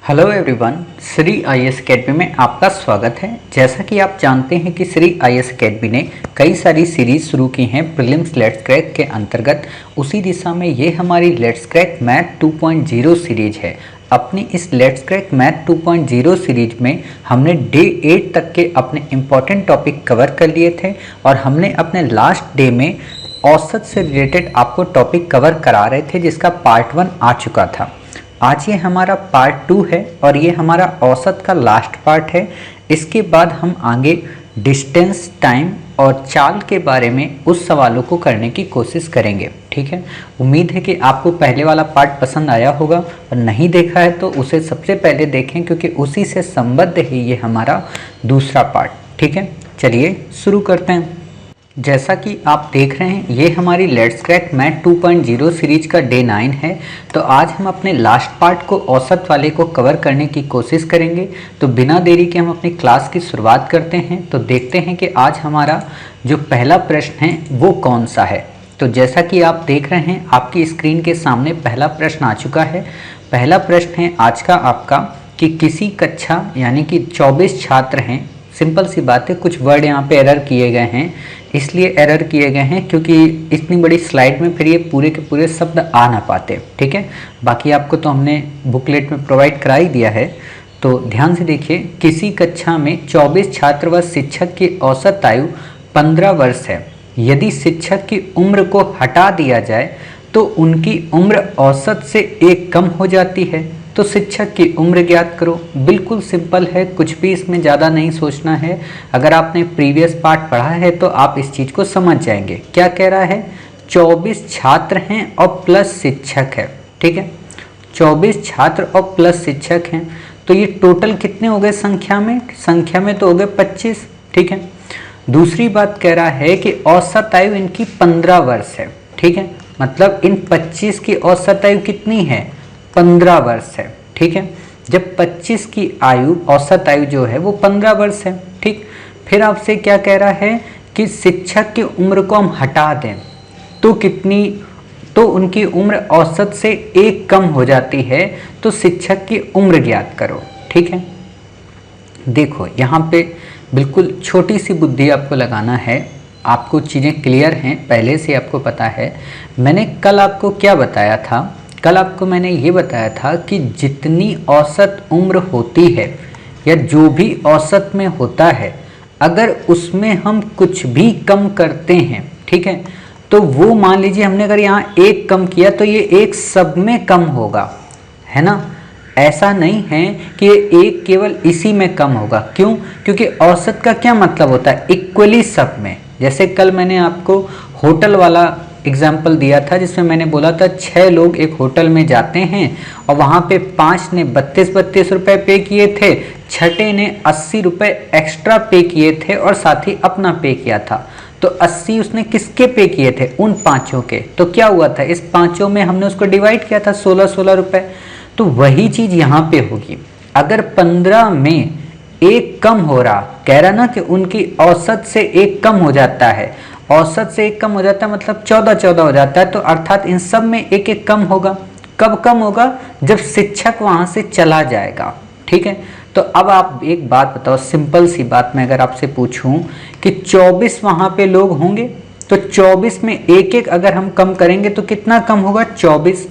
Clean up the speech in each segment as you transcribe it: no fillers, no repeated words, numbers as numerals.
Hello everyone, Shri IAS academy में आपका स्वागत है। जैसा कि आप जानते हैं कि श्री आईएएस अकेडमी ने कई सारी सीरीज शुरू की हैं प्रीलिम्स लेट्स क्रैक के अंतर्गत। उसी दिशा में ये हमारी लेट्स क्रैक मैथ 2.0 सीरीज है। अपनी इस लेट्स क्रैक मैथ 2.0 सीरीज में हमने डे 8 तक के अपने इम्पॉर्टेंट टॉपिक कवर कर लिए थे और हमने अपने लास्ट डे में औसत से रिलेटेड आपको टॉपिक कवर करा रहे थे, जिसका पार्ट 1 आ चुका था। आज ये हमारा पार्ट 2 है और ये हमारा औसत का लास्ट पार्ट है। इसके बाद हम आगे डिस्टेंस, टाइम और चाल के बारे में उस सवालों को करने की कोशिश करेंगे। ठीक है, उम्मीद है कि आपको पहले वाला पार्ट पसंद आया होगा और नहीं देखा है तो उसे सबसे पहले देखें, क्योंकि उसी से संबद्ध है ये हमारा दूसरा पार्ट। ठीक है, चलिए शुरू करते हैं। जैसा कि आप देख रहे हैं, ये हमारी लेट्स क्रैक मैथ 2.0 सीरीज का डे 9 है। तो आज हम अपने लास्ट पार्ट को, औसत वाले को कवर करने की कोशिश करेंगे। तो बिना देरी के हम अपनी क्लास की शुरुआत करते हैं। तो देखते हैं कि आज हमारा जो पहला प्रश्न है वो कौन सा है। तो जैसा कि आप देख रहे हैं, आपकी स्क्रीन के सामने पहला प्रश्न आ चुका है। पहला प्रश्न है आज का आपका कि किसी कक्षा यानी कि 24 छात्र हैं। सिंपल सी बात है, कुछ वर्ड यहाँ पे एरर किए गए हैं, इसलिए एरर किए गए हैं क्योंकि इतनी बड़ी स्लाइड में फिर ये पूरे के पूरे शब्द आ ना पाते। ठीक है, बाकी आपको तो हमने बुकलेट में प्रोवाइड करा ही दिया है। तो ध्यान से देखिए, किसी कक्षा में 24 छात्र व शिक्षक की औसत आयु 15 वर्ष है। यदि शिक्षक की उम्र को हटा दिया जाए तो उनकी उम्र औसत से 1 कम हो जाती है। तो शिक्षक की उम्र ज्ञात करो। बिल्कुल सिंपल है, कुछ भी इसमें ज़्यादा नहीं सोचना है। अगर आपने प्रीवियस पार्ट पढ़ा है तो आप इस चीज़ को समझ जाएंगे। क्या कह रहा है, 24 छात्र हैं और प्लस शिक्षक है। ठीक है, 24 छात्र और प्लस शिक्षक हैं, तो ये टोटल कितने हो गए संख्या में? संख्या में तो हो गए 25। ठीक है, दूसरी बात कह रहा है कि औसत आयु इनकी 15 वर्ष है। ठीक है, मतलब इन 25 की औसत आयु कितनी है? 15 वर्ष है। ठीक है, जब 25 की आयु, औसत आयु जो है वो 15 वर्ष है। ठीक, फिर आपसे क्या कह रहा है कि शिक्षक की उम्र को हम हटा दें तो कितनी, तो उनकी उम्र औसत से 1 कम हो जाती है। तो शिक्षक की उम्र ज्ञात करो। ठीक है, देखो यहाँ पे बिल्कुल छोटी सी बुद्धि आपको लगाना है। आपको चीज़ें क्लियर हैं, पहले से आपको पता है। मैंने कल आपको क्या बताया था? कल आपको मैंने ये बताया था कि जितनी औसत उम्र होती है या जो भी औसत में होता है, अगर उसमें हम कुछ भी कम करते हैं, ठीक है, तो वो मान लीजिए हमने अगर यहाँ 1 कम किया तो ये 1 सब में कम होगा, है ना। ऐसा नहीं है कि ये 1 केवल इसी में कम होगा। क्यों? क्योंकि औसत का क्या मतलब होता है? इक्वली सब में। जैसे कल मैंने आपको होटल वाला एग्जाम्पल दिया था, जिसमें मैंने बोला था 6 लोग एक होटल में जाते हैं और वहाँ पे 5 ने 32 रुपये पे किए थे, छठे ने 80 रुपये एक्स्ट्रा पे किए थे और साथ ही अपना पे किया था। तो 80 उसने किसके पे किए थे? उन 5 के। तो क्या हुआ था, इस 5 में हमने उसको डिवाइड किया था 16 रुपये। तो वही चीज़ यहाँ पे होगी। अगर 15 में 1 कम हो रहा, कह रहा ना कि उनकी औसत से 1 कम हो जाता है, औसत से 1 कम हो जाता है मतलब 14 हो जाता है। तो अर्थात इन सब में 1 कम होगा। कब कम होगा? जब शिक्षक वहां से चला जाएगा। ठीक है, तो अब आप एक बात बताओ, सिंपल सी बात, मैं अगर आपसे पूछूं कि 24 वहां पे लोग होंगे तो 24 में 1 अगर हम कम करेंगे तो कितना कम होगा? 24।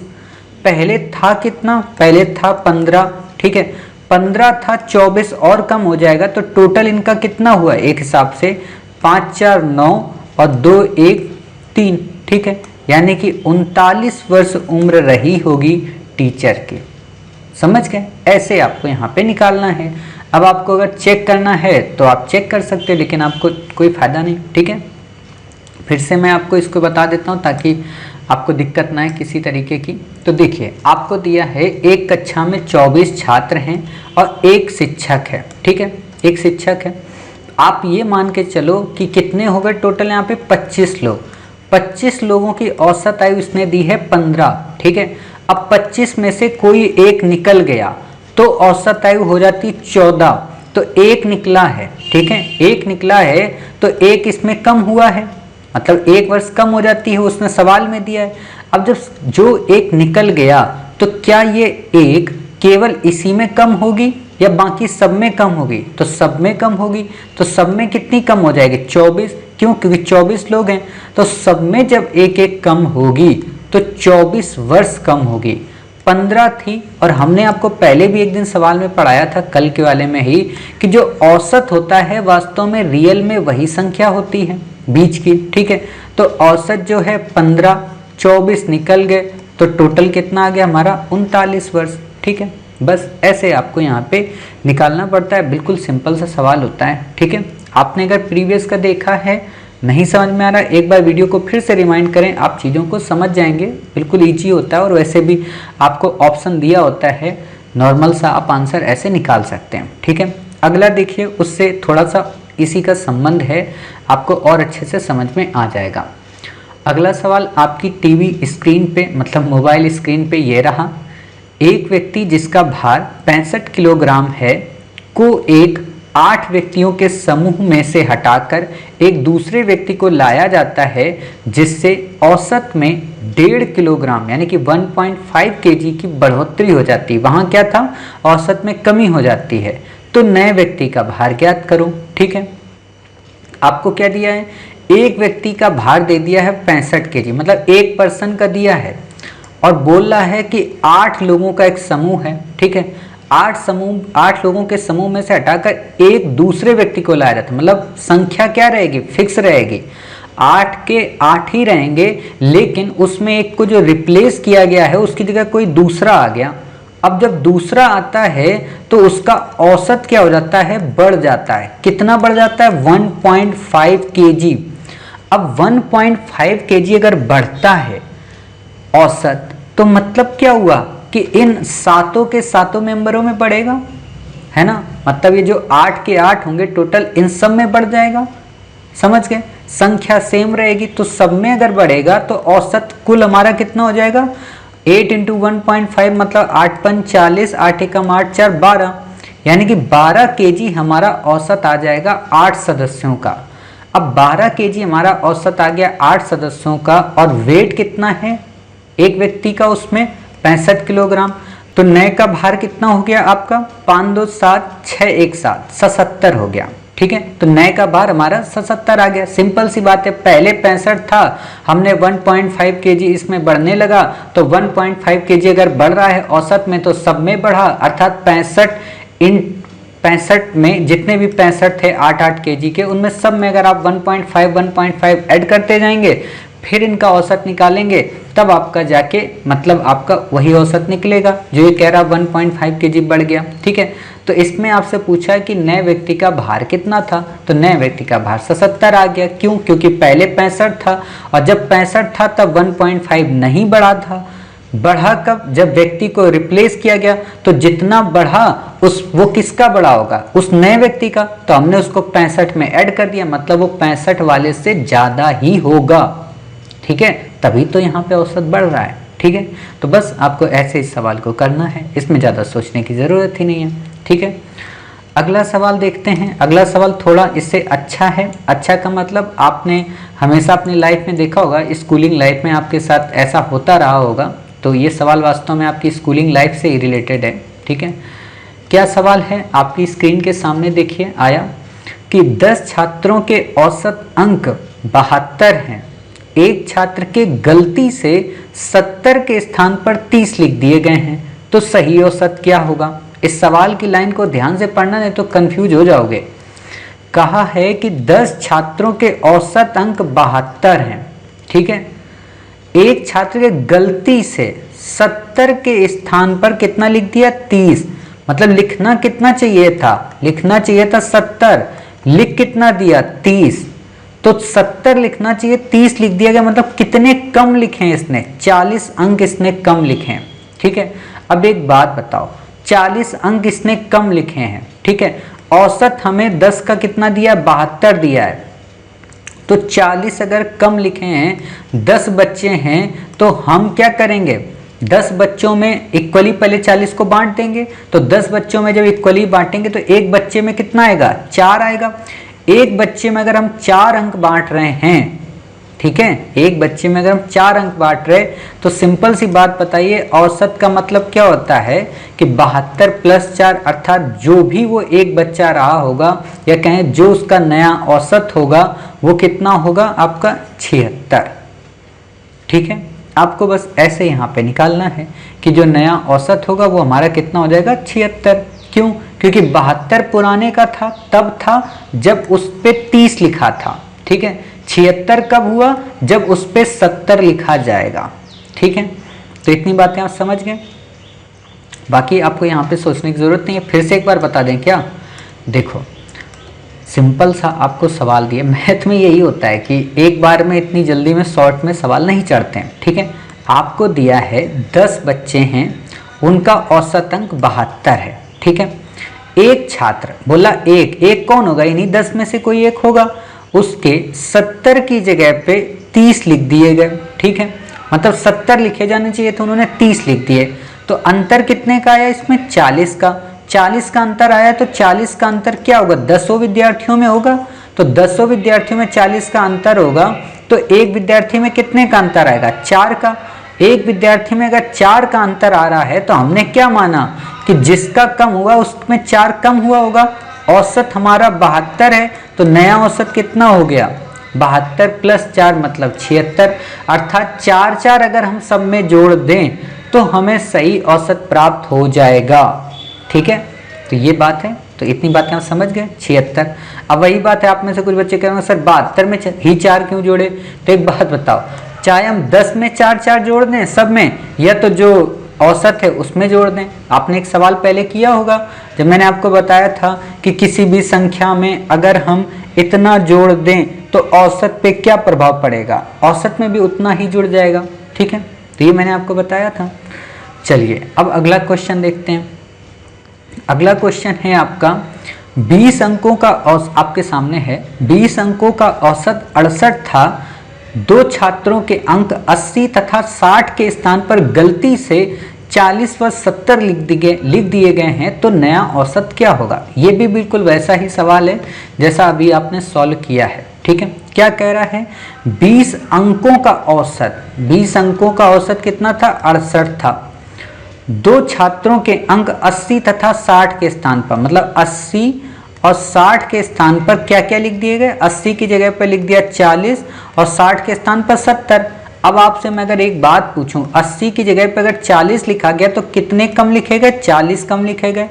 पहले था कितना? पहले था 15। ठीक है, 15 था, 24 और कम हो जाएगा तो टोटल इनका कितना हुआ? एक हिसाब से 5 4 9 और 2 1 3। ठीक है, यानी कि 39 वर्ष उम्र रही होगी टीचर की। समझ गए? ऐसे आपको यहाँ पे निकालना है। अब आपको अगर चेक करना है तो आप चेक कर सकते हो, लेकिन आपको कोई फायदा नहीं। ठीक है, फिर से मैं आपको इसको बता देता हूँ ताकि आपको दिक्कत ना है किसी तरीके की। तो देखिए, आपको दिया है एक कक्षा में 24 छात्र हैं और 1 शिक्षक है। ठीक है, 1 शिक्षक है। आप ये मान के चलो कि कितने हो गए टोटल यहाँ पे? 25 लोग। 25 लोगों की औसत आयु इसने दी है 15। ठीक है, अब 25 में से कोई 1 निकल गया तो औसत आयु हो जाती 14। तो 1 निकला है। ठीक है, 1 निकला है तो 1 इसमें कम हुआ है, मतलब 1 वर्ष कम हो जाती है, उसने सवाल में दिया है। अब जब जो 1 निकल गया तो क्या ये 1 केवल इसी में कम होगी या बाकी सब में कम होगी? तो सब में कम होगी। तो सब में कितनी कम हो जाएगी? 24। क्यों? क्योंकि 24 लोग हैं। तो सब में जब एक एक कम होगी तो 24 वर्ष कम होगी। 15 थी, और हमने आपको पहले भी एक दिन सवाल में पढ़ाया था, कल के वाले में ही, कि जो औसत होता है वास्तव में रियल में वही संख्या होती है बीच की। ठीक है, तो औसत जो है 15, 24 निकल गए, तो टोटल कितना आ गया हमारा? 39 वर्ष। ठीक है, बस ऐसे आपको यहाँ पे निकालना पड़ता है। बिल्कुल सिंपल सा सवाल होता है। ठीक है, आपने अगर प्रीवियस का देखा है, नहीं समझ में आ रहा, एक बार वीडियो को फिर से रिमाइंड करें, आप चीज़ों को समझ जाएंगे। बिल्कुल ईजी होता है, और वैसे भी आपको ऑप्शन दिया होता है, नॉर्मल सा आप आंसर ऐसे निकाल सकते हैं। ठीक है, अगला देखिए, उससे थोड़ा सा इसी का संबंध है, आपको और अच्छे से समझ में आ जाएगा। अगला सवाल आपकी टीवी स्क्रीन पे, मतलब मोबाइल स्क्रीन पे ये रहा। एक व्यक्ति जिसका भार 65 किलोग्राम है को एक 8 व्यक्तियों के समूह में से हटाकर एक दूसरे व्यक्ति को लाया जाता है, जिससे औसत में 1.5 किलोग्राम यानी कि 1.5 kg की बढ़ोतरी हो जाती है। वहाँ क्या था? औसत में कमी हो जाती है। तो नए व्यक्ति का भार ज्ञात करो। ठीक है, आपको क्या दिया है? एक व्यक्ति का भार दे दिया है 65 kg, मतलब एक पर्सन का दिया है, और बोल रहा है कि 8 लोगों का एक समूह है। ठीक है, 8 लोगों के समूह में से हटाकर एक दूसरे व्यक्ति को लाया जाता है, मतलब संख्या क्या रहेगी? फिक्स रहेगी, 8 के 8 ही रहेंगे, लेकिन उसमें एक को जो रिप्लेस किया गया है उसकी जगह कोई दूसरा आ गया। अब जब दूसरा आता है तो उसका औसत क्या हो जाता है? बढ़ जाता है। कितना बढ़ जाता है? 1.5 kg। अब 1.5 kg अगर बढ़ता है औसत, तो मतलब क्या हुआ कि इन सातों के सातों मेंबरों में बढ़ेगा, है ना? मतलब ये जो 8 के 8 होंगे टोटल, इन सब में बढ़ जाएगा। समझ गए? संख्या सेम रहेगी, तो सब में अगर बढ़ेगा तो औसत कुल हमारा कितना हो जाएगा? 8 × 1.5 मतलब 8 × 5 = 40, 8 × 8 = 4 = 12, यानी कि 12 kg हमारा औसत आ जाएगा 8 सदस्यों का। अब 12 kg हमारा औसत आ गया 8 सदस्यों का, और वेट कितना है एक व्यक्ति का? उसमें 65 किलोग्राम। तो नए का भार कितना हो गया आपका? 5 2 7 6 1 7 77 हो गया। ठीक है, तो नए का भार हमारा 77 आ गया। सिंपल सी बात है, पहले 65 था, हमने 1.5 kg इसमें बढ़ने लगा, तो 1.5 kg अगर बढ़ रहा है औसत में तो सब में बढ़ा, अर्थात 65 में जितने भी 65 थे 8-8 kg के, उनमें सब में अगर आप 1.5 ऐड करते जाएंगे, फिर इनका औसत निकालेंगे, तब आपका जाके मतलब आपका वही औसत निकलेगा जो ये कह रहा 1.5 kg बढ़ गया। ठीक है, तो इसमें आपसे पूछा है कि नए व्यक्ति का भार कितना था, तो नए व्यक्ति का भार 77 आ गया। क्यों? क्योंकि पहले 65 था, और जब 65 था तब 1.5 नहीं बढ़ा था। बढ़ा कब? जब व्यक्ति को रिप्लेस किया गया, तो जितना बढ़ा वो किसका बढ़ा होगा? उस नए व्यक्ति का। तो हमने उसको 65 में ऐड कर दिया, मतलब वो 65 वाले से ज्यादा ही होगा। ठीक है, तभी तो यहाँ पे औसत बढ़ रहा है। ठीक है, तो बस आपको ऐसे इस सवाल को करना है, इसमें ज़्यादा सोचने की ज़रूरत ही नहीं है। ठीक है, अगला सवाल देखते हैं। अगला सवाल थोड़ा इससे अच्छा है। अच्छा का मतलब आपने हमेशा अपनी लाइफ में देखा होगा, स्कूलिंग लाइफ में आपके साथ ऐसा होता रहा होगा, तो ये सवाल वास्तव में आपकी स्कूलिंग लाइफ से ही रिलेटेड है। ठीक है, क्या सवाल है आपकी स्क्रीन के सामने देखिए आया कि 10 छात्रों के औसत अंक 72 हैं। एक छात्र के गलती से 70 के स्थान पर 30 लिख दिए गए हैं, तो सही औसत क्या होगा? इस सवाल की लाइन को ध्यान से पढ़ना, नहीं तो कंफ्यूज हो जाओगे। कहा है कि 10 छात्रों के औसत अंक 72 हैं। ठीक है, एक छात्र के गलती से 70 के स्थान पर कितना लिख दिया? 30। मतलब लिखना कितना चाहिए था? लिखना चाहिए था 70, लिख कितना दिया? 30। तो 70 लिखना चाहिए, 30 लिख दिया गया, मतलब कितने कम लिखे हैं इसने? 40 अंक इसने कम लिखे हैं। ठीक है, अब एक बात बताओ, 40 अंक इसने कम लिखे हैं। ठीक है, औसत हमें 10 का कितना दिया? 72 दिया है। तो 40 अगर कम लिखे हैं, 10 बच्चे हैं, तो हम क्या करेंगे? 10 बच्चों में इक्वली पहले 40 को बांट देंगे। तो 10 बच्चों में जब इक्वली बांटेंगे तो एक बच्चे में कितना आएगा? 4 आएगा। एक बच्चे में अगर हम 4 अंक बांट रहे हैं, ठीक है। एक बच्चे में अगर हम 4 अंक बांट रहे तो सिंपल सी बात बताइए, औसत का मतलब क्या होता है कि 72 + 4 अर्थात जो भी वो एक बच्चा रहा होगा या कहें जो उसका नया औसत होगा वो कितना होगा आपका 76। ठीक है, आपको बस ऐसे यहाँ पे निकालना है कि जो नया औसत होगा वो हमारा कितना हो जाएगा 76। क्यों? क्योंकि 72 पुराने का था, तब था जब उस पे 30 लिखा था। ठीक है, 76 कब हुआ? जब उस पे 70 लिखा जाएगा। ठीक है, तो इतनी बातें आप समझ गए, बाकी आपको यहाँ पे सोचने की जरूरत नहीं है। फिर से एक बार बता दें क्या? देखो सिंपल सा आपको सवाल दिया, मैथ में यही होता है कि एक बार में इतनी जल्दी में शॉर्ट में सवाल नहीं चढ़ते हैं। ठीक है, आपको दिया है 10 बच्चे हैं, उनका औसत अंक 72 है। ठीक है, एक छात्र बोला एक कौन होगा? यानी 10 में से कोई एक होगा, उसके 70 की जगह पे 30 लिख दिए गए। ठीक है, मतलब 70 लिखे जाने चाहिए तो उन्होंने 30 लिख दिए। तो अंतर कितने का आया इसमें? 40 का। 40 का अंतर आया तो 40 का अंतर क्या होगा? 10 विद्यार्थियों में होगा। तो 10 विद्यार्थियों में 40 का अंतर होगा तो एक विद्यार्थी में कितने का अंतर आएगा? 4 का। एक विद्यार्थी में अगर 4 का अंतर आ रहा है तो हमने क्या माना कि जिसका कम हुआ उसमें 4 कम हुआ होगा। औसत हमारा 72 है तो नया औसत कितना हो गया? 72 + 4 मतलब 76, अर्थात 4 अगर हम सब में जोड़ दें तो हमें सही औसत प्राप्त हो जाएगा। ठीक है, तो ये बात है। तो इतनी बातें आप समझ गए, 76। अब वही बात है, आप में से कुछ बच्चे कहेंगे सर 72 में ही 4 क्यों जोड़े? तो एक बात बताओ, चाहे हम 10 में 4 जोड़ दें सब में, या तो जो औसत है उसमें जोड़ दें। आपने एक सवाल पहले किया होगा जब मैंने आपको बताया था कि किसी भी संख्या में अगर हम इतना जोड़ दें तो औसत पे क्या प्रभाव पड़ेगा? औसत में भी उतना ही जुड़ जाएगा। ठीक है, तो ये मैंने आपको बताया था। चलिए अब अगला क्वेश्चन देखते हैं। अगला क्वेश्चन है आपका 20 अंकों का आपके सामने है। 20 अंकों का औसत 68 था। 2 छात्रों के अंक 80 तथा 60 के स्थान पर गलती से 40 व 70 लिख दिए गए हैं, तो नया औसत क्या होगा? ये भी बिल्कुल वैसा ही सवाल है जैसा अभी आपने सॉल्व किया है। ठीक है, क्या कह रहा है? 20 अंकों का औसत, 20 अंकों का औसत कितना था? 68 था। 2 छात्रों के अंक 80 तथा 60 के स्थान पर, मतलब 80 और 60 के स्थान पर क्या क्या लिख दिए गए? 80 की जगह पर लिख दिया 40 और 60 के स्थान पर 70। अब आपसे मैं अगर एक बात पूछूं, 80 की जगह पर अगर 40 लिखा गया तो कितने कम लिखे गए? 40 कम लिखे गए।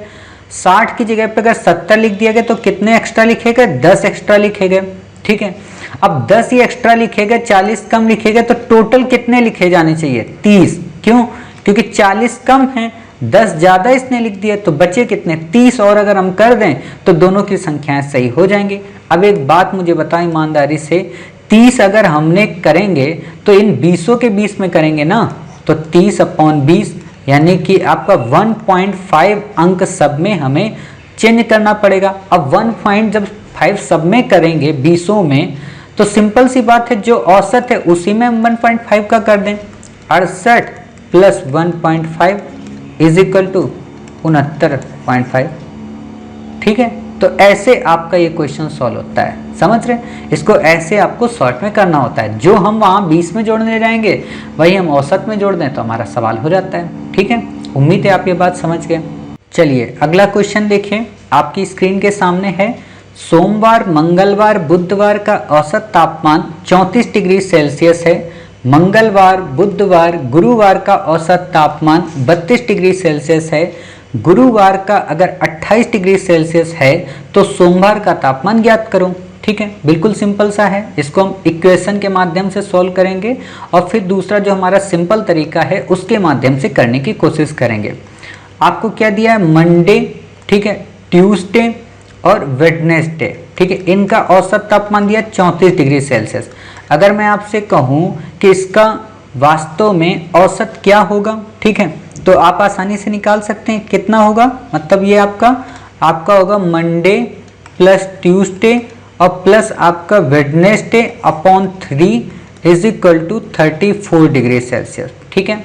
60 की जगह पर अगर 70 लिख दिया गया तो कितने एक्स्ट्रा लिखे गए? 10 एक्स्ट्रा लिखे गए। ठीक है, अब 10 ही एक्स्ट्रा लिखे गए, 40 कम लिखे गए, तो टोटल कितने लिखे जाने चाहिए? 30। क्यों? क्योंकि 40 कम है, 10 ज्यादा इसने लिख दिया, तो बचे कितने? 30। और अगर हम कर दें तो दोनों की संख्याएं सही हो जाएंगी। अब एक बात मुझे बताओ ईमानदारी से, 30 अगर हमने करेंगे तो इन 20 के 20 में करेंगे ना, तो 30/20 यानी कि आपका 1.5 अंक सब में हमें चेंज करना पड़ेगा। अब 1.5 सब में करेंगे 20 में, तो सिंपल सी बात है जो औसत है उसी में हम 1.5 का कर दें। 68 + 1.5 = 69.5। ठीक है, तो ऐसे आपका ये क्वेश्चन सॉल्व होता है। समझ रहे हैं? इसको ऐसे आपको शॉर्ट में करना होता है। जो हम वहाँ 20 में जोड़ने जाएंगे वही हम औसत में जोड़ दें तो हमारा सवाल हो जाता है। ठीक है, उम्मीद है आप ये बात समझ गए। चलिए अगला क्वेश्चन देखिए, आपकी स्क्रीन के सामने है। सोमवार, मंगलवार, बुधवार का औसत तापमान 34 डिग्री सेल्सियस है। मंगलवार, बुधवार, गुरुवार का औसत तापमान 32 डिग्री सेल्सियस है। गुरुवार का अगर 28 डिग्री सेल्सियस है तो सोमवार का तापमान ज्ञात करो। ठीक है, बिल्कुल सिंपल सा है। इसको हम इक्वेशन के माध्यम से सॉल्व करेंगे और फिर दूसरा जो हमारा सिंपल तरीका है उसके माध्यम से करने की कोशिश करेंगे। आपको क्या दिया है? मंडे, ठीक है, ट्यूसडे और वेडनेसडे। ठीक है, इनका औसत तापमान दिया 34 डिग्री सेल्सियस। अगर मैं आपसे कहूं कि इसका वास्तव में औसत क्या होगा, ठीक है, तो आप आसानी से निकाल सकते हैं कितना होगा। मतलब ये आपका होगा मंडे + ट्यूसडे और प्लस आपका वेडनेसडे अपॉन 3 = 34 डिग्री सेल्सियस। ठीक है,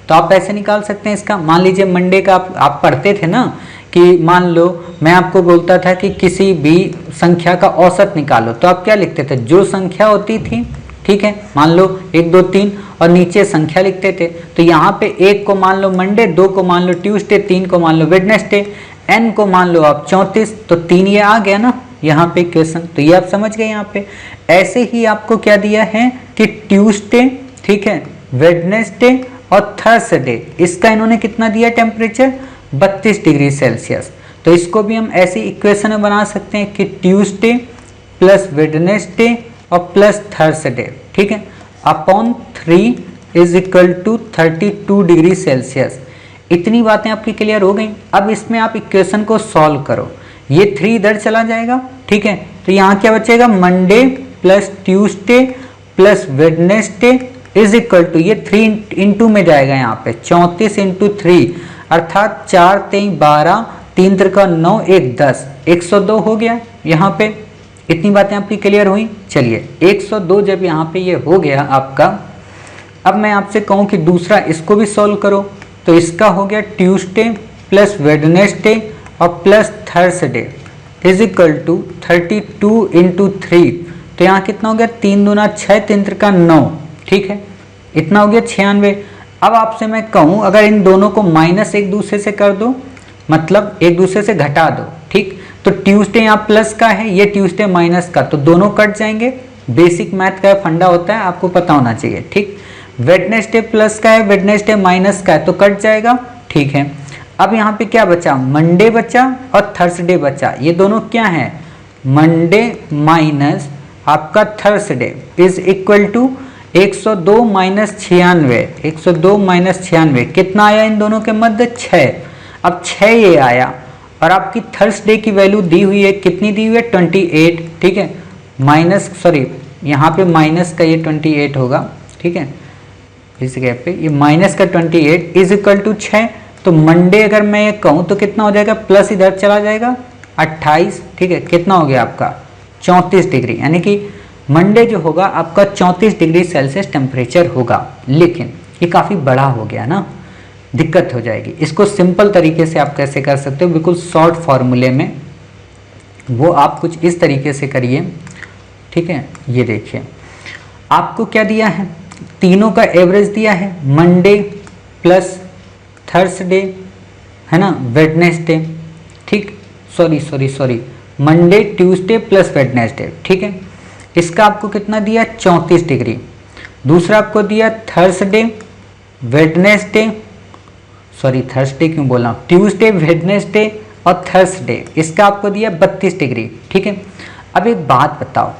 तो आप ऐसे निकाल सकते हैं इसका। मान लीजिए मंडे का आप पढ़ते थे ना कि मान लो मैं आपको बोलता था कि किसी भी संख्या का औसत निकालो, तो आप क्या लिखते थे? जो संख्या होती थी ठीक है, मान लो 1 2 3 और नीचे संख्या लिखते थे, तो यहाँ पे 1 को मान लो मंडे, 2 को मान लो ट्यूसडे, 3 को मान लो वेडनेसडे, n को मान लो आप 34, तो 3 ये आ गया ना यहाँ पे इक्वेशन, तो ये आप समझ गए यहाँ पे। ऐसे ही आपको क्या दिया है कि ट्यूसडे, ठीक है, वेडनेसडे और थर्सडे, इसका इन्होंने कितना दिया टेम्परेचर 32 डिग्री सेल्सियस। तो इसको भी हम ऐसी इक्वेशन में बना सकते हैं कि ट्यूसडे प्लस वेडनेसडे और प्लस थर्सडे, ठीक है, upon 3 is equal to 32 degree Celsius. इतनी बातें आपकी क्लियर हो गई। अब इसमें आप इक्वेशन को सॉल्व करो, ये 3 इधर चला जाएगा, ठीक है, तो यहाँ क्या बचेगा Monday plus Tuesday plus Wednesday is equal to, ये 3 इंटू में जाएगा यहाँ पे 34 इंटू 3 अर्थात 4 3 12 3 3 9 1 10, 102 हो गया यहाँ पे। इतनी बातें आपकी क्लियर हुई। चलिए 102 जब यहाँ पे ये हो गया आपका, अब मैं आपसे कहूँ कि दूसरा इसको भी सॉल्व करो, तो इसका हो गया ट्यूसडे प्लस वेडनेसडे और plus Thursday is equal to 32 into 3, तो यहाँ कितना हो गया 3 दूना 6 3 3 9, ठीक है, इतना हो गया 96। अब आपसे मैं कहूँ अगर इन दोनों को माइनस एक दूसरे से कर दो, मतलब एक दूसरे से घटा दो, ठीक, तो ट्यूसडे यहाँ प्लस का है, ये ट्यूसडे माइनस का, तो दोनों कट जाएंगे। बेसिक मैथ का फंडा होता है, आपको पता होना चाहिए, ठीक। वेडनेसडे प्लस का है, वेडनेसडे माइनस का है, तो कट जाएगा, ठीक है। अब यहाँ पे क्या बचा, मंडे बचा और थर्सडे बचा, ये दोनों क्या है मंडे माइनस आपका Thursday is equal to 102 minus 96, 102 minus 96 कितना आया इन दोनों के मध्य 6। अब 6 ये आया और आपकी थर्सडे की वैल्यू दी हुई है, कितनी दी हुई है 28, ठीक है, माइनस सॉरी यहाँ पे माइनस का ये 28 होगा, ठीक है, इस गैप पे ये माइनस का 28 इज इक्वल टू 6। तो मंडे अगर मैं ये कहूँ तो कितना हो जाएगा, प्लस इधर चला जाएगा 28, ठीक है, कितना हो गया आपका 34 डिग्री, यानी कि मंडे जो होगा आपका 34 डिग्री सेल्सियस टेम्परेचर होगा। लेकिन ये काफ़ी बड़ा हो गया ना, दिक्कत हो जाएगी। इसको सिंपल तरीके से आप कैसे कर सकते हो, बिल्कुल शॉर्ट फॉर्मूले में, वो आप कुछ इस तरीके से करिए, ठीक है। ये देखिए आपको क्या दिया है, तीनों का एवरेज दिया है, मंडे प्लस थर्सडे है ना, वेडनेसडे, ठीक, sorry Monday Tuesday plus Wednesday, ठीक है। इसका आपको कितना दिया 34 डिग्री। दूसरा आपको दिया थर्सडे वेडनेसडे, सॉरी थर्सडे क्यों बोल रहा हूँ, ट्यूसडे वेडनेसडे और थर्सडे, इसका आपको दिया 32 डिग्री, ठीक है। अब एक बात बताओ,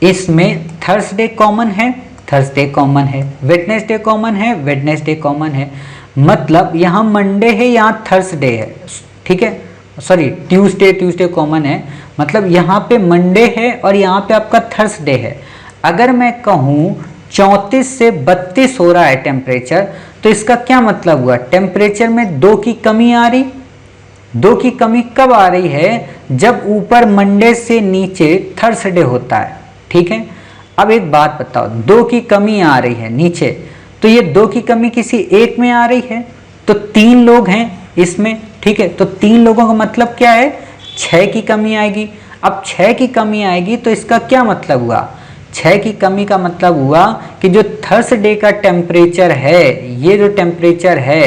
इसमें थर्सडे कॉमन है, थर्सडे कॉमन है, वेडनेसडे कॉमन है, वेडनेसडे कॉमन है, मतलब यहाँ मंडे है, यहाँ थर्सडे है, ठीक है, सॉरी ट्यूसडे कॉमन है, मतलब यहाँ पे मंडे है और यहाँ पे आपका थर्सडे है। अगर मैं कहूँ 34 से 32 हो रहा है टेम्परेचर, तो इसका क्या मतलब हुआ, टेम्परेचर में 2 की कमी आ रही। 2 की कमी कब आ रही है, जब ऊपर मंडे से नीचे थर्सडे होता है, ठीक है। अब एक बात बताओ, 2 की कमी आ रही है नीचे, तो ये 2 की कमी किसी एक में आ रही है, तो 3 लोग हैं इसमें, ठीक है, तो 3 लोगों का मतलब क्या है 6 की कमी आएगी। अब 6 की कमी आएगी तो इसका क्या मतलब हुआ, 6 की कमी का मतलब हुआ कि जो थर्सडे का टेम्परेचर है, ये जो टेम्परेचर है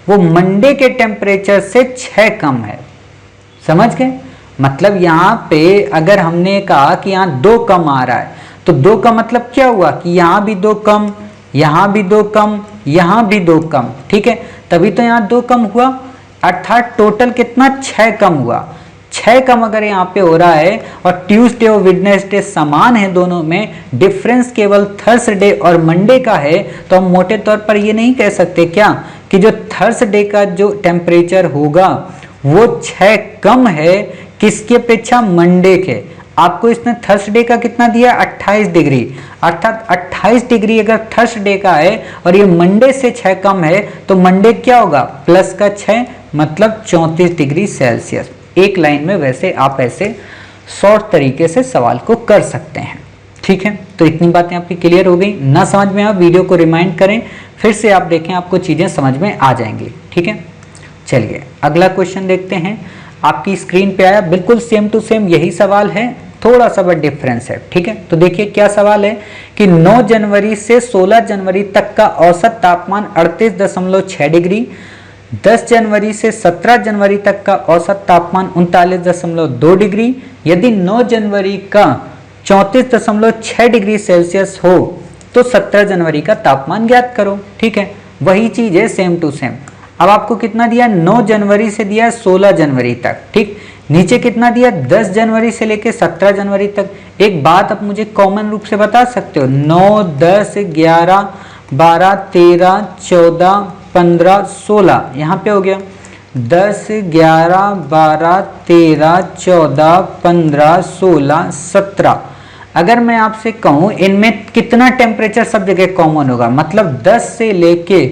वो मंडे के टेम्परेचर से 6 कम है। समझ गए, मतलब यहाँ पे अगर हमने कहा कि यहाँ 2 कम आ रहा है, तो 2 का मतलब क्या हुआ कि यहाँ भी 2 कम, यहाँ भी 2 कम, यहाँ भी 2 कम, ठीक है, तभी तो यहाँ 2 कम हुआ, अर्थात टोटल कितना 6 कम हुआ। 6 कम अगर यहाँ पे हो रहा है और ट्यूसडे और वेडनेसडे समान है, दोनों में डिफरेंस केवल थर्सडे और मंडे का है, तो हम मोटे तौर पर ये नहीं कह सकते क्या कि जो थर्सडे का जो टेम्परेचर होगा वो 6 कम है किसकी अपेक्षा, मंडे के। आपको इसने थर्सडे का कितना दिया 28 डिग्री, अर्थात 28 डिग्री अगर थर्सडे का है और ये मंडे से 6 कम है, तो मंडे क्या होगा प्लस का 6, मतलब 34 डिग्री सेल्सियस। एक लाइन में वैसे आप ऐसे शॉर्ट तरीके से सवाल को कर सकते हैं, ठीक है। तो इतनी बातें आपकी क्लियर हो गई। ना समझ में आप वीडियो को रिमाइंड करें, फिर से आप देखें, आपको चीज़ें समझ में आ जाएंगी, ठीक है। चलिए अगला क्वेश्चन देखते हैं। आपकी स्क्रीन पे आया, बिल्कुल सेम टू सेम यही सवाल है, थोड़ा सा बड़ा डिफरेंस है। ठीक है, तो देखिए क्या सवाल है कि 9 जनवरी से 16 जनवरी तक का औसत तापमान 38.6 डिग्री, 10 जनवरी से 17 जनवरी तक का औसत तापमान 39.2 डिग्री। यदि 9 जनवरी का 34.6 डिग्री सेल्सियस हो तो 17 जनवरी का तापमान ज्ञात करो। ठीक है, वही चीज है सेम टू सेम। अब आपको कितना दिया, 9 जनवरी से दिया 16 जनवरी तक। ठीक, नीचे कितना दिया, 10 जनवरी से लेके 17 जनवरी तक। एक बात आप मुझे कॉमन रूप से बता सकते हो, 9, 10, 11, 12, 13, 14, 15, 16, यहाँ पे हो गया 10, 11, 12, 13, 14, 15, 16, 17। अगर मैं आपसे कहूँ इनमें कितना टेम्परेचर सब जगह कॉमन होगा, मतलब 10 से लेके,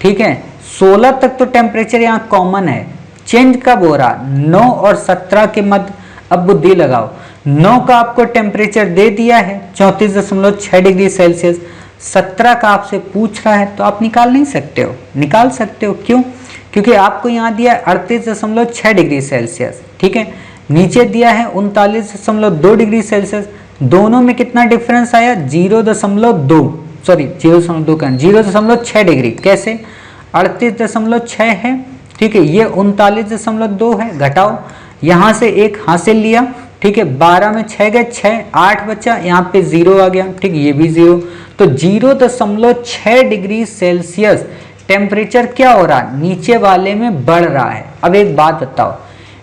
ठीक है, 16 तक तो टेम्परेचर यहाँ कॉमन है। चेंज कब हो रहा, 9 और 17 के मध्य। अब बुद्धि लगाओ, 9 का आपको टेम्परेचर दे दिया है 34.6 डिग्री सेल्सियस, 17 का आपसे पूछ रहा है तो आप निकाल नहीं सकते हो, निकाल सकते हो। क्यों, क्योंकि आपको यहाँ दिया 38.6 डिग्री सेल्सियस। ठीक है, नीचे दिया है 39.2 डिग्री सेल्सियस। दोनों में कितना डिफरेंस आया, 0.6 डिग्री। कैसे, 38.6 है, ठीक है, ये 39.2 है, घटाओ, यहाँ से एक हासिल लिया। ठीक है, 12 में 6 गए 6, 8 बचा, यहाँ पे 0 आ गया। ठीक, ये भी 0, तो 0.6 डिग्री सेल्सियस टेम्परेचर क्या हो रहा, नीचे वाले में बढ़ रहा है। अब एक बात बताओ,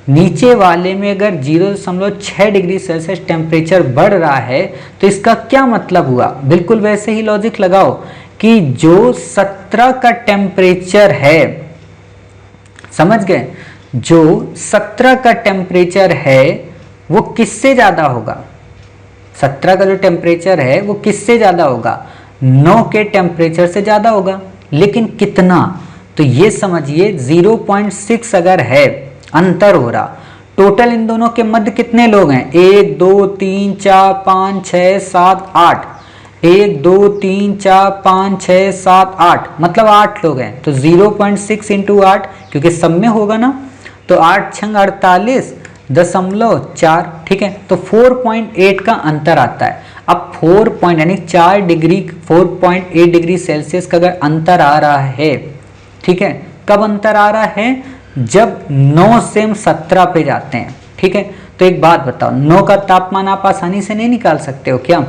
नीचे वाले में अगर 0.6 डिग्री सेल्सियस टेम्परेचर बढ़ रहा है तो इसका क्या मतलब हुआ, बिल्कुल वैसे ही लॉजिक लगाओ कि जो 17 का टेम्परेचर है, समझ गए, जो 17 का टेम्परेचर है वो किससे ज्यादा होगा, 17 का जो टेम्परेचर है वो किससे ज्यादा होगा, 9 के टेम्परेचर से ज्यादा होगा। लेकिन कितना, तो ये समझिए 0.6 अगर है, अंतर हो रहा। टोटल इन दोनों के मध्य कितने लोग हैं, 1, 2, 3, 4, 5, 6, 7, 8, 1, 2, 3, 4, 5, 6, 7, 8, मतलब 8 लोग हैं। तो 0.6 इंटू 8, क्योंकि सब में होगा ना, तो 8 छंग 48.4। ठीक है, तो 4.8 का अंतर आता है। अब 4 यानी 4 डिग्री, 4.8 डिग्री सेल्सियस का अगर अंतर आ रहा है, ठीक है, कब अंतर आ रहा है, जब 9 से हम 17 पे जाते हैं। ठीक है, तो एक बात बताओ, 9 का तापमान आप आसानी से नहीं निकाल सकते हो क्या,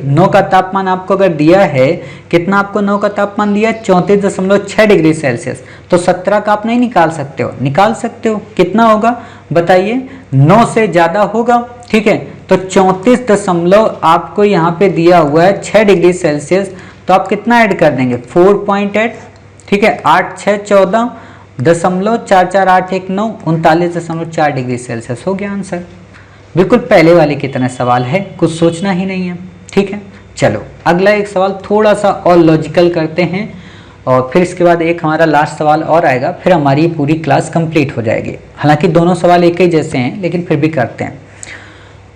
9 का तापमान आपको अगर दिया है, कितना आपको 9 का तापमान दिया है, 34.6 डिग्री सेल्सियस, तो 17 का आप नहीं निकाल सकते हो, निकाल सकते हो। कितना होगा बताइए, 9 से ज्यादा होगा। ठीक है, तो 34 आपको यहाँ पे दिया हुआ है 6 डिग्री सेल्सियस, तो आप कितना ऐड कर देंगे, 4.8। ठीक है, 8, 6, 14, 0.44819, 39.4 डिग्री सेल्सियस हो गया आंसर। बिल्कुल पहले वाले की तरह सवाल है, कुछ सोचना ही नहीं है। ठीक है, चलो अगला एक सवाल थोड़ा सा और लॉजिकल करते हैं, और फिर इसके बाद एक हमारा लास्ट सवाल और आएगा, फिर हमारी पूरी क्लास कंप्लीट हो जाएगी। हालांकि दोनों सवाल एक ही जैसे हैं, लेकिन फिर भी करते हैं।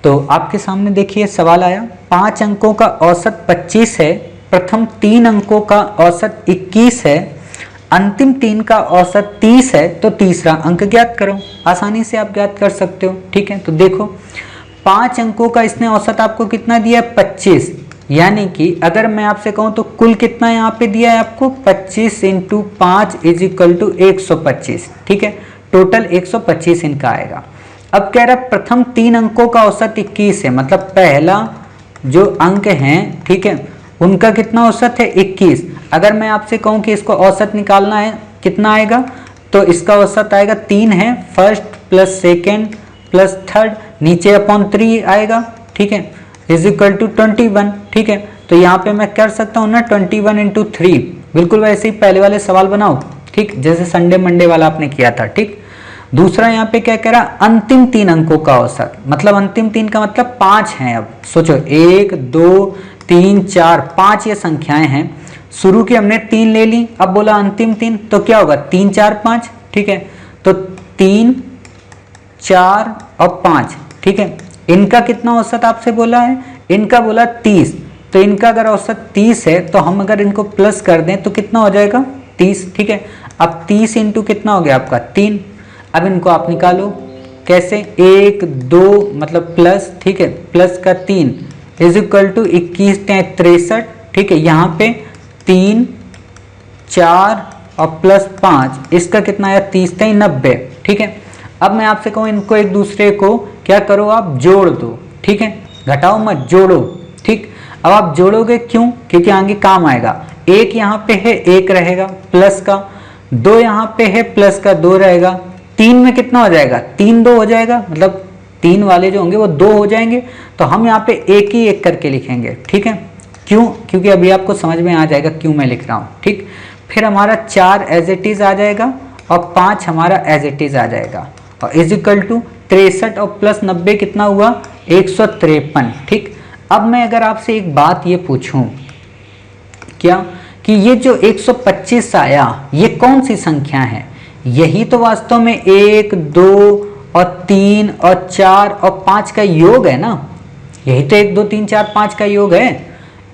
तो आपके सामने देखिए सवाल आया, 5 अंकों का औसत 25 है, प्रथम 3 अंकों का औसत 21 है, अंतिम 3 का औसत 30 है, तो तीसरा अंक ज्ञात करो। आसानी से आप ज्ञात कर सकते हो। ठीक है, तो देखो 5 अंकों का इसने औसत आपको कितना दिया है, 25, यानी कि अगर मैं आपसे कहूं तो कुल कितना यहाँ पे दिया है आपको, 25 इंटू 5 इज इक्वल टू 125। ठीक है, टोटल 125 इनका आएगा। अब कह रहा है प्रथम 3 अंकों का औसत 21 है, मतलब पहला जो अंक है, ठीक है, उनका कितना औसत है, 21। अगर मैं आपसे कहूं कि इसको औसत निकालना है, कितना आएगा, तो इसका औसत आएगा 3 है, first plus second plus third, नीचे अपॉन 3 आएगा। ठीक है, इज इक्वल टू 21। ठीक है, तो यहाँ पे मैं कर सकता हूँ ना 21 इंटू 3, बिल्कुल वैसे ही पहले वाले सवाल बनाओ। ठीक, जैसे संडे मंडे वाला आपने किया था। ठीक, दूसरा यहाँ पे क्या कह रहा, अंतिम 3 अंकों का औसत, मतलब अंतिम 3 का मतलब 5 हैं। अब सोचो 1, 2, 3, 4, 5 ये संख्याएं हैं। शुरू की हमने 3 ले ली, अब बोला अंतिम 3, तो क्या होगा, 3, 4, 5। ठीक है, तो 3, 4 और 5। ठीक है, इनका कितना औसत आपसे बोला है, इनका बोला 30, तो इनका अगर औसत 30 है तो हम अगर इनको प्लस कर दें तो कितना हो जाएगा, 30। ठीक है, अब 30 इंटू कितना हो गया आपका 3। अब इनको आप निकालो, कैसे, 1 2 मतलब प्लस, ठीक है, प्लस का 3 इज इक्वल टू 21 63, ठीक है, यहाँ पे 3 4 और प्लस 5, इसका कितना आया 30 90, ठीक है। अब मैं आपसे कहूँ इनको एक दूसरे को क्या करो, आप जोड़ दो, ठीक है, घटाओ मत, जोड़ो, ठीक। अब आप जोड़ोगे क्यों, क्योंकि आगे काम आएगा। 1 यहाँ पे है 1 रहेगा प्लस का, 2 यहाँ पे है प्लस का 2 रहेगा, 3 में कितना हो जाएगा, 3 2 हो जाएगा, मतलब 3 वाले जो होंगे वो 2 हो जाएंगे। तो हम यहाँ पे एक ही एक करके लिखेंगे, ठीक है। क्यों, क्योंकि अभी आपको समझ में आ जाएगा क्यों मैं लिख रहा हूँ, ठीक। फिर हमारा 4 एज इट इज आ जाएगा और 5 हमारा एज इट इज आ जाएगा, और इज इक्वल टू 63 और प्लस 90 कितना हुआ 153, ठीक। अब मैं अगर आपसे एक बात ये पूछूं, क्या कि ये जो 125 आया ये कौन सी संख्या है, यही तो वास्तव में 1 2 और 3 और 4 और 5 का योग है ना, यही तो 1 2 3 4 5 का योग है,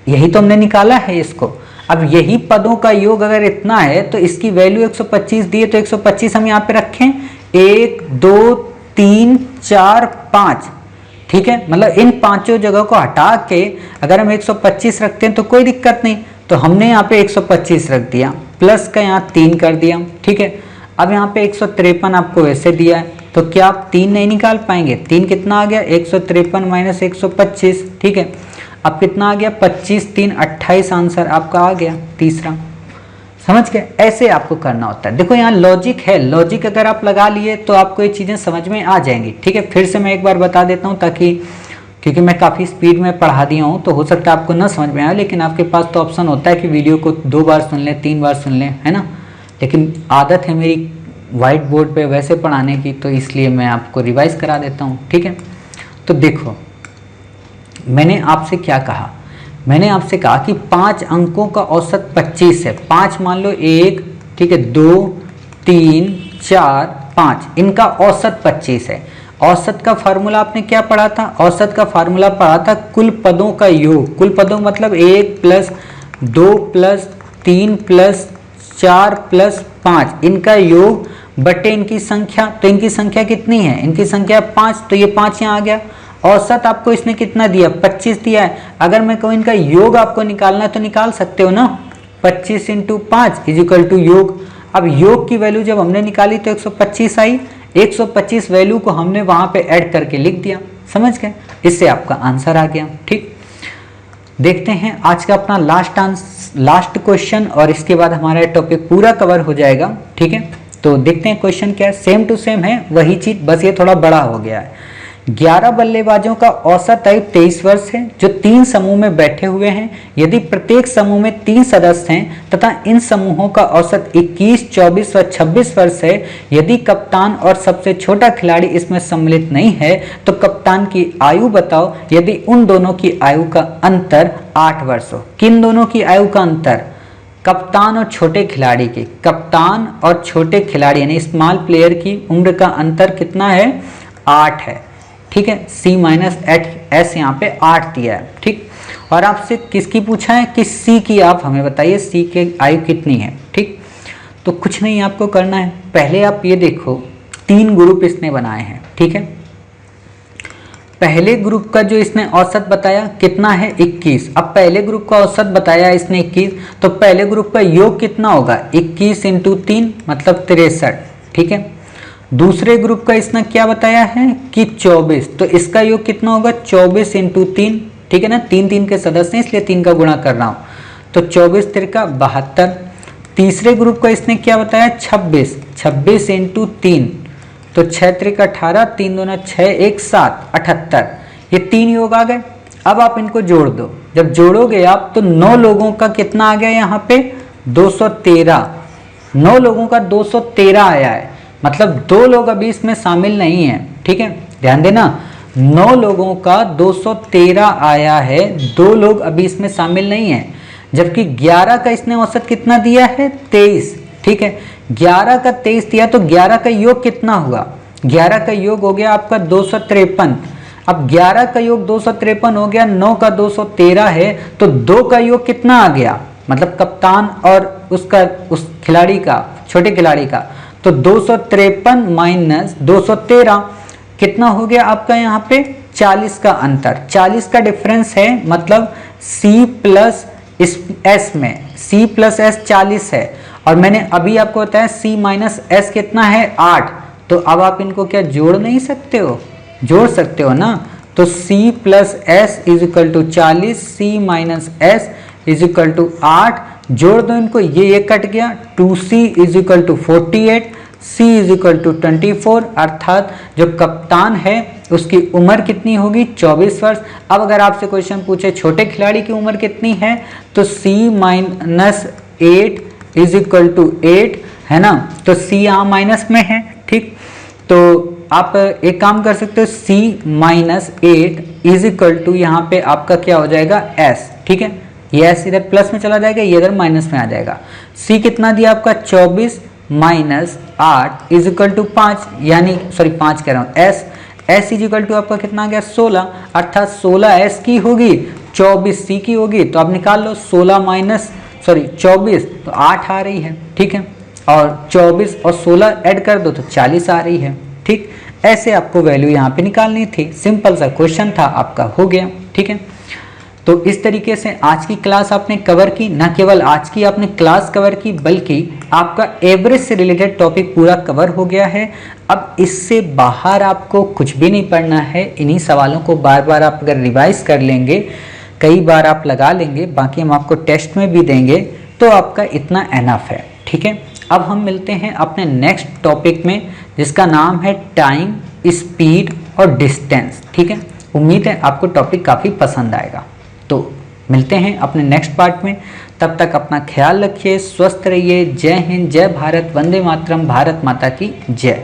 यही तो हमने निकाला है इसको। अब यही पदों का योग अगर इतना है तो इसकी वैल्यू 125 दी है, तो 125 हम यहाँ पे रखें, 1 2 3 4 5, ठीक है। मतलब इन पांचों जगह को हटा के अगर हम 125 रखते हैं तो कोई दिक्कत नहीं, तो हमने यहाँ पे 125 रख दिया, प्लस का यहाँ 3 कर दिया, ठीक है। अब यहाँ पे 153 आपको वैसे दिया है, तो क्या आप 3 नहीं निकाल पाएंगे, 3 कितना आ गया 153 माइनस 125, ठीक है। अब कितना आ गया 25 3 28, आंसर आपका आ गया तीसरा। समझ गए, ऐसे आपको करना होता है। देखो यहाँ लॉजिक है, लॉजिक अगर आप लगा लिए तो आपको ये चीज़ें समझ में आ जाएंगी, ठीक है। फिर से मैं एक बार बता देता हूँ ताकि, क्योंकि मैं काफ़ी स्पीड में पढ़ा दिया हूँ तो हो सकता है आपको ना समझ में आए, लेकिन आपके पास तो ऑप्शन होता है कि वीडियो को 2 बार सुन लें 3 बार सुन लें, है ना। लेकिन आदत है मेरी वाइट बोर्ड पे वैसे पढ़ाने की, तो इसलिए मैं आपको रिवाइज करा देता हूँ, ठीक है। तो देखो मैंने आपसे क्या कहा, मैंने आपसे कहा कि 5 अंकों का औसत 25 है, 5 मान लो 1, ठीक है, 2 3 4 5, इनका औसत 25 है। औसत का फार्मूला आपने क्या पढ़ा था, औसत का फार्मूला पढ़ा था कुल पदों का योग, कुल पदों मतलब 1 प्लस 2 प्लस 3 प्लस 4 प्लस 5, इनका योग बटे इनकी संख्या। तो इनकी संख्या कितनी है, इनकी संख्या 5, तो ये 5 यहाँ आ गया। औसत आपको इसने कितना दिया 25 दिया है। अगर मैं कहूँ इनका योग आपको निकालना है तो निकाल सकते हो ना, 25 × 5 इज इक्वल टू योग। अब योग की वैल्यू जब हमने निकाली तो 125 आई, 125 वैल्यू को हमने वहां पे ऐड करके लिख दिया, समझ गए, इससे आपका आंसर आ गया, ठीक। देखते हैं आज का अपना लास्ट क्वेश्चन, और इसके बाद हमारा टॉपिक पूरा कवर हो जाएगा, ठीक है। तो देखते हैं क्वेश्चन क्या है, सेम टू सेम है वही चीज, बस ये थोड़ा बड़ा हो गया है। 11 बल्लेबाजों का औसत आयु 23 वर्ष है, जो 3 समूह में बैठे हुए हैं। यदि प्रत्येक समूह में 3 सदस्य हैं तथा इन समूहों का औसत 21, 24 व 26 वर्ष है, यदि कप्तान और सबसे छोटा खिलाड़ी इसमें सम्मिलित नहीं है तो कप्तान की आयु बताओ यदि उन दोनों की आयु का अंतर 8 वर्ष हो। किन दोनों की आयु का अंतर, कप्तान और छोटे खिलाड़ी की, कप्तान और छोटे खिलाड़ी यानी स्मॉल प्लेयर की उम्र का अंतर कितना है 8 है, ठीक है। C-8S यहाँ पे 8 दिया है, ठीक। और आपसे किसकी पूछा है कि C की, आप हमें बताइए C की आयु कितनी है, ठीक। तो कुछ नहीं आपको करना है, पहले आप ये देखो 3 ग्रुप इसने बनाए हैं, ठीक है। पहले ग्रुप का जो इसने औसत बताया कितना है 21, अब पहले ग्रुप का औसत बताया इसने 21, तो पहले ग्रुप का योग कितना होगा 21 × 3 मतलब 63, ठीक है। दूसरे ग्रुप का इसने क्या बताया है कि 24, तो इसका योग कितना होगा 24 × 3, ठीक है ना, 3 के सदस्य हैं इसलिए 3 का गुणा कर रहा हूँ, तो 24 तिरका 72। तीसरे ग्रुप का इसने क्या बताया 26 × 3, तो 6 त्रिक 18, 3 दूना 6, 1 7, 78, ये 3 योग आ गए। अब आप इनको जोड़ दो, जब जोड़ोगे आप तो 9 लोगों का कितना आ गया यहाँ पे 213, 9 लोगों का 213 आया है, मतलब 2 लोग अभी इसमें शामिल नहीं है, ठीक है, ध्यान देना 9 लोगों का 213 आया है, 2 लोग अभी इसमें शामिल नहीं है। जबकि 11 का इसने औसत कितना दिया है 23, ठीक है, 11 का 23 दिया, तो 11 का योग कितना हुआ, 11 का योग हो गया आपका 253। अब 11 का योग 253 हो गया, 9 का 213 है, तो 2 का योग कितना आ गया, मतलब कप्तान और उसका उस खिलाड़ी का, छोटे खिलाड़ी का, तो 253 माइनस 213, कितना हो गया आपका यहाँ पे 40 का अंतर, 40 का डिफरेंस है, मतलब C प्लस एस में C प्लस एस 40 है, और मैंने अभी आपको बताया C माइनस एस कितना है 8। तो अब आप इनको क्या जोड़ नहीं सकते हो, जोड़ सकते हो ना। तो C plus S is equal to 40, C minus S is equal to 8, जोड़ दो इनको, ये कट गया, 2C is equal to 48, C is equal to 24, अर्थात जो कप्तान है उसकी उम्र कितनी होगी 24 वर्ष। अब अगर आपसे क्वेश्चन पूछे छोटे खिलाड़ी की उम्र कितनी है, तो C minus 8 is equal to 8 है ना, तो C यहाँ माइनस में है, ठीक। तो आप एक काम कर सकते हो, C minus 8 is equal to यहाँ पे आपका क्या हो जाएगा S, ठीक है। ये S इधर प्लस में चला जाएगा, ये इधर माइनस में आ जाएगा। C कितना दिया आपका 24 माइनस 8 इज इक्वल टू 5, यानी सॉरी 5 कह रहा हूँ, S इज इक्वल टू आपका कितना आ गया 16, अर्थात 16 S की होगी, 24 C की होगी। तो आप निकाल लो 16 माइनस 24, तो 8 आ रही है, ठीक है, और 24 और 16 ऐड कर दो तो 40 आ रही है, ठीक। ऐसे आपको वैल्यू यहाँ पे निकालनी थी, सिंपल सा क्वेश्चन था आपका, हो गया, ठीक है। तो इस तरीके से आज की क्लास आपने कवर की, न केवल आज की आपने क्लास कवर की बल्कि आपका एवरेज से रिलेटेड टॉपिक पूरा कवर हो गया है। अब इससे बाहर आपको कुछ भी नहीं पढ़ना है, इन्हीं सवालों को बार बार आप अगर रिवाइज कर लेंगे, कई बार आप लगा लेंगे, बाकी हम आपको टेस्ट में भी देंगे, तो आपका इतना एनफ है, ठीक है। अब हम मिलते हैं अपने नेक्स्ट टॉपिक में, जिसका नाम है टाइम, स्पीड और डिस्टेंस, ठीक है। उम्मीद है आपको टॉपिक काफ़ी पसंद आएगा। तो मिलते हैं अपने नेक्स्ट पार्ट में, तब तक अपना ख्याल रखिए, स्वस्थ रहिए। जय हिंद, जय भारत, वंदे मातरम, भारत माता की जय।